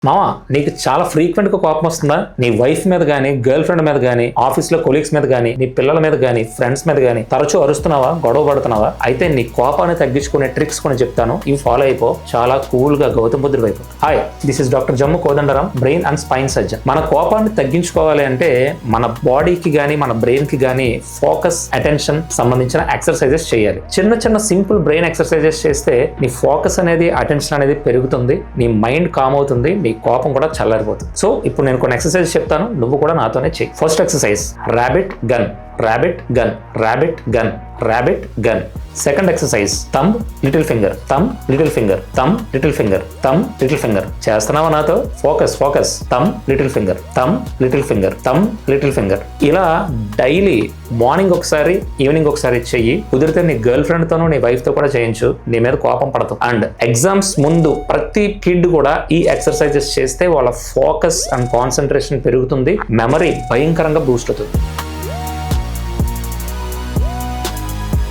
మామ, నీకు చాలా ఫ్రీక్వెంట్ గా కోపం వస్తుందా? నీ వైఫ్ మీద గానీ, గర్ల్ ఫ్రెండ్ మీద గానీ, ఆఫీస్ లో కొలీగ్స్ మీద గానీ, నీ పిల్లల మీద గానీ, ఫ్రెండ్స్ మీద గానీ తరచూ అరుస్తున్నావా, గొడవ పడుతున్నావా? అయితే నీ కోపాన్ని తగ్గించుకునే ట్రిక్స్ కొన్ని చెప్తాను. ఇవి ఫాలో అయిపో, చాలా కూల్ గా గౌతమ్ బుద్ధుడి వైపు. Hi, this is doctor Jammu Kodandaram, brain and spine surgeon. మన కోపాన్ని తగ్గించుకోవాలి అంటే మన బాడీకి గానీ, మన బ్రెయిన్ కి గానీ ఫోకస్, అటెన్షన్ సంబంధించిన ఎక్సర్సైజెస్ చేయాలి. చిన్న చిన్న సింపుల్ బ్రెయిన్ ఎక్సర్సైజెస్ చేస్తే నీ ఫోకస్ అనేది, అటెన్షన్ అనేది పెరుగుతుంది, నీ మైండ్ కామ్ అవుతుంది, నీ కోపం కూడా చల్లారిపోతుంది. సో ఇప్పుడు నేను కొన్ని ఎక్సర్సైజ్ చెప్తాను, నువ్వు కూడా నాతోనే చెయ్యి. First exercise, rabbit gun. Rabbit gun, rabbit gun, rabbit gun. Second exercise, thumb little finger, thumb little finger, thumb little finger, thumb little finger. చేస్తున్నావా నాతో? Focus focus. Thumb little finger, thumb little finger, thumb little finger. ఇలా daily morning ఒకసారి, evening ఒకసారి చెయ్యి. కుదిరితే నీ girl friend తోనూ, నీ వైఫ్ తో కూడా చేయించు, నీ మీద కోపం పడతాం. అండ్ ఎగ్జామ్స్ ముందు ప్రతి కిడ్ కూడా ఈ ఎక్సర్సైజెస్ చేస్తే వాళ్ళ ఫోకస్ అండ్ కాన్సన్ట్రేషన్ పెరుగుతుంది, మెమరీ భయంకరంగా బూస్ట్ అవుతుంది.